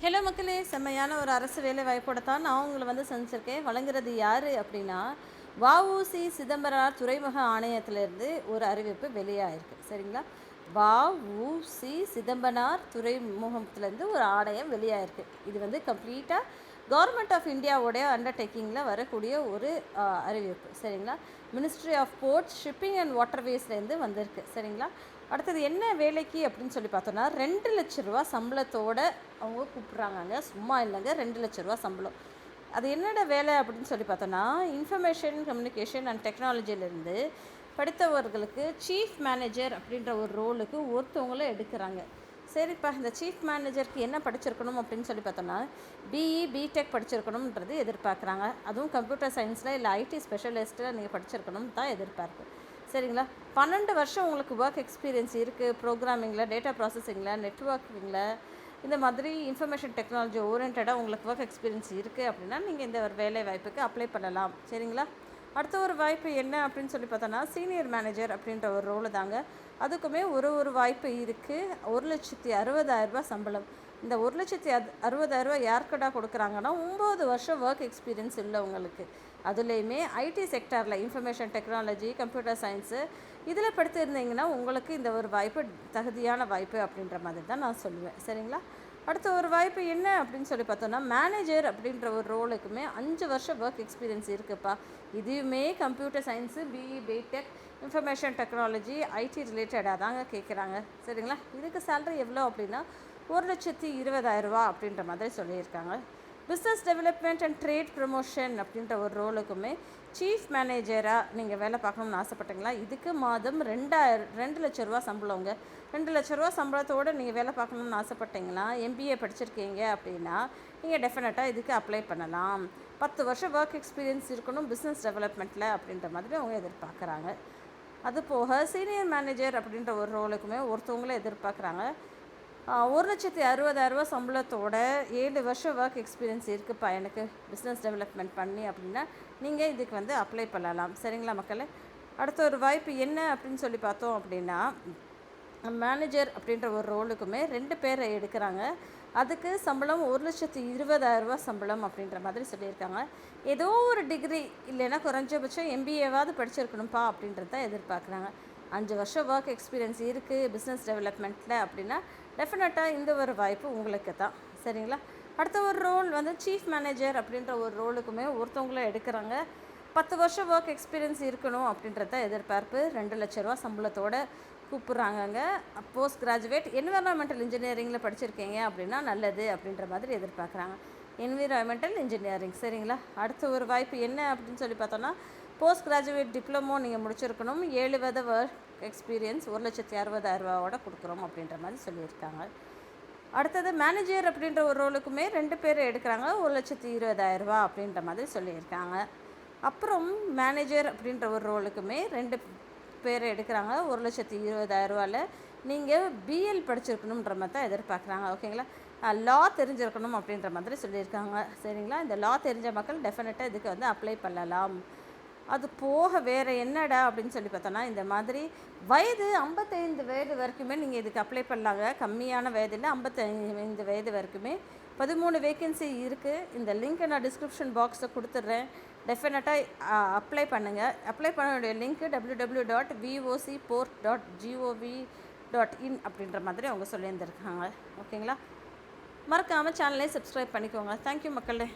Hello மக்களே, செம்மையான ஒரு அரசு வேலை வாய்ப்போட தான் நான் உங்களை சந்திச்சிருக்கேன். வழங்குறது யார் அப்படின்னா, வஉசி சிதம்பரனார் துறைமுக ஆணையத்திலேருந்து ஒரு அறிவிப்பு வெளியாயிருக்கு. சரிங்களா? வஉசி சிதம்பரனார் துறைமுகத்திலேருந்து ஒரு ஆணையம் வெளியாயிருக்கு. இது கம்ப்ளீட்டாக கவர்மெண்ட் ஆஃப் இந்தியாவோடைய அண்டர்டேக்கிங்கில் வரக்கூடிய ஒரு அறிவிப்பு. சரிங்களா? Ministry of ports, shipping and வாட்டர்வேஸ்லேருந்து வந்திருக்கு. சரிங்களா? அடுத்தது என்ன வேலைக்கு அப்படின்னு சொல்லி பார்த்தோன்னா, 2,00,000 சம்பளத்தோடு அவங்க கூப்பிட்றாங்க. சும்மா இல்லைங்க, 2,00,000 சம்பளம். அது என்னோட வேலை அப்படின்னு சொல்லி பார்த்தோன்னா, இன்ஃபர்மேஷன் கம்யூனிகேஷன் அண்ட் டெக்னாலஜிலேருந்து படித்தவர்களுக்கு சீஃப் மேனேஜர் அப்படின்ற ஒரு ரோலுக்கு ஒருத்தவங்கள எடுக்கிறாங்க. சரிப்பா, இந்த சீஃப் மேனேஜருக்கு என்ன படிச்சிருக்கணும் அப்படின்னு சொல்லி பார்த்தோன்னா, பிஇ பிடெக் படிச்சிருக்கணுன்றது எதிர்பார்க்குறாங்க. அதுவும் கம்ப்யூட்டர் சயின்ஸில் இல்லை ஐடி ஸ்பெஷலிஸ்ட்டில் நீங்கள் படிச்சிருக்கணும் தான் எதிர்பார்ப்பு. சரிங்களா? 12 வருஷம் உங்களுக்கு ஒர்க் எக்ஸ்பீரியன்ஸ் இருக்குது. ப்ரோக்ராமிங்கில், டேட்டா ப்ராசஸிங்கில், நெட்ஒர்க்கிங்கில், இந்த மாதிரி இன்ஃபர்மேஷன் டெக்னாலஜி ஓரியன்டாக உங்களுக்கு ஒர்க் எக்ஸ்பீரியன்ஸ் இருக்குது அப்படின்னா நீங்கள் இந்த ஒரு வேலை வாய்ப்புக்கு அப்ளை பண்ணலாம். சரிங்களா? அடுத்த ஒரு வாய்ப்பு என்ன அப்படின்னு சொல்லி பார்த்தோன்னா, சீனியர் மேனேஜர் அப்படின்ற ஒரு ரோலு தாங்க. அதுக்குமே ஒரு வாய்ப்பு இருக்குது. 1,60,000 சம்பளம். இந்த 1,60,000 யாருக்கடா கொடுக்குறாங்கன்னா, 9 வருஷம் ஒர்க் எக்ஸ்பீரியன்ஸ் உள்ளவங்களுக்கு. அதுலேயுமே ஐடி செக்டாரில் இன்ஃபர்மேஷன் டெக்னாலஜி, கம்ப்யூட்டர் சயின்ஸு இதில் படித்திருந்தீங்கன்னா உங்களுக்கு இந்த ஒரு வாய்ப்பு தகுதியான வாய்ப்பு அப்படின்ற மாதிரி தான் நான் சொல்லுவேன். சரிங்களா? அடுத்த ஒரு வாய்ப்பு என்ன அப்படின்னு சொல்லி பார்த்தோன்னா, மேனேஜர் அப்படின்ற ஒரு ரோலுக்குமே 5 வருஷம் ஒர்க் எக்ஸ்பீரியன்ஸ் இருக்குதுப்பா. இதுவுமே computer science, BE BTech, information technology, IT ரிலேட்டடாக தாங்க கேட்குறாங்க. சரிங்களா? இதுக்கு சேலரி எவ்வளோ அப்படின்னா 1,20,000 அப்படின்ற மாதிரி சொல்லியிருக்காங்க. Business development and trade promotion அப்படின்ற ஒரு ரோலுக்குமே சீஃப் மேனேஜராக நீங்கள் வேலை பார்க்கணும்னு ஆசைப்பட்டீங்களா? இதுக்கு மாதம் 2,00,000 சம்பளங்க. 2,00,000 சம்பளத்தோடு நீங்கள் வேலை பார்க்கணும்னு ஆசைப்பட்டீங்களா, எம்பிஏ படிச்சிருக்கீங்க அப்படின்னா நீங்கள் டெஃபினட்டாக இதுக்கு அப்ளை பண்ணலாம். 10 வருஷம் ஒர்க் எக்ஸ்பீரியன்ஸ் இருக்கணும் பிஸ்னஸ் டெவலப்மெண்ட்டில் அப்படின்ற மாதிரி அவங்க எதிர்பார்க்குறாங்க. அது போக சீனியர் மேனேஜர் அப்படின்ற ஒரு ரோலுக்குமே ஒருத்தவங்கள எதிர்பார்க்குறாங்க. 1,60,000 சம்பளத்தோட 7 வருஷம் ஒர்க் எக்ஸ்பீரியன்ஸ் இருக்குதுப்பா எனக்கு பிஸ்னஸ் டெவலப்மெண்ட் பண்ணி அப்படின்னா நீங்கள் இதுக்கு அப்ளை பண்ணலாம். சரிங்களா மக்களே? அடுத்த ஒரு வாய்ப்பு என்ன அப்படின்னு சொல்லி பார்த்தோம் அப்படின்னா, மேனேஜர் அப்படின்ற ஒரு ரோலுக்குமே 2 பேரை எடுக்கிறாங்க. அதுக்கு சம்பளம் 1,20,000 சம்பளம் அப்படின்ற மாதிரி சொல்லியிருக்காங்க. ஏதோ ஒரு டிகிரி இல்லைன்னா குறைஞ்சபட்சம் எம்பிஏவாவது படிச்சிருக்கணும்ப்பா அப்படின்றத எதிர்பார்க்குறாங்க. 5 வருஷம் ஒர்க் எக்ஸ்பீரியன்ஸ் இருக்குது பிஸ்னஸ் டெவலப்மெண்ட்டில் அப்படின்னா டெஃபினட்டாக இந்த ஒரு வாய்ப்பு உங்களுக்கு தான். சரிங்களா? அடுத்த ஒரு ரோல் சீஃப் மேனேஜர் அப்படின்ற ஒரு ரோலுக்குமே ஒருத்தவங்கள எடுக்கிறாங்க. 10 வருஷம் ஒர்க் எக்ஸ்பீரியன்ஸ் இருக்கணும் அப்படின்றத எதிர்பார்ப்பு. 2,00,000 சம்பளத்தோடு கூப்பிட்றாங்கங்க. போஸ்ட் கிராஜுவேட் என்விரான்மெண்டல் இன்ஜினியரிங்கில் படிச்சிருக்கீங்க அப்படின்னா நல்லது அப்படின்ற மாதிரி எதிர்பார்க்குறாங்க. Environmental engineering. சரிங்களா? அடுத்த ஒரு வாய்ப்பு என்ன அப்படின்னு சொல்லி பார்த்தோன்னா, போஸ்ட் கிராஜுவேட் டிப்ளமோ நீங்கள் முடிச்சிருக்கணும். 7 வருட ஒர்க் எக்ஸ்பீரியன்ஸ் 1,60,000 கொடுக்குறோம் அப்படின்ற மாதிரி சொல்லியிருக்காங்க. அடுத்தது மேனேஜர் அப்படின்ற ஒரு ரோலுக்குமே 2 பேர் எடுக்கிறாங்க. 1,20,000 அப்படின்ற மாதிரி சொல்லியிருக்காங்க. அப்புறம் மேனேஜர் அப்படின்ற ஒரு ரோலுக்குமே 2 பேர் எடுக்கிறாங்க. 1,20,000 நீங்கள் பிஎல் படிச்சிருக்கணுன்ற மாதிரி தான் எதிர்பார்க்குறாங்க. ஓகேங்களா? லா தெரிஞ்சிருக்கணும் அப்படின்ற மாதிரி சொல்லியிருக்காங்க. சரிங்களா? இந்த லா தெரிஞ்ச மக்கள் டெஃபினட்டாக இதுக்கு அப்ளை பண்ணலாம். அது போக வேறு என்னடா அப்படின்னு சொல்லி பார்த்தோன்னா, இந்த மாதிரி வயது 55 வயது வரைக்குமே நீங்கள் இதுக்கு அப்ளை பண்ணலாங்க. கம்மியான வயதில் 55 வயது வரைக்குமே 13 வேக்கன்சி இருக்குது. இந்த லிங்க்கை நான் டிஸ்கிரிப்ஷன் பாக்ஸில் கொடுத்துட்றேன். டெஃபினட்டாக அப்ளை பண்ணுங்கள். அப்ளை பண்ண வேண்டிய லிங்க்கு www.vocport.gov.in அப்படின்ற மாதிரி அவங்க சொல்லியிருந்திருக்காங்க. ஓகேங்களா? மறக்காமல் சேனலை சப்ஸ்கிரைப் பண்ணிக்கோங்க. தேங்க்யூ மக்களே.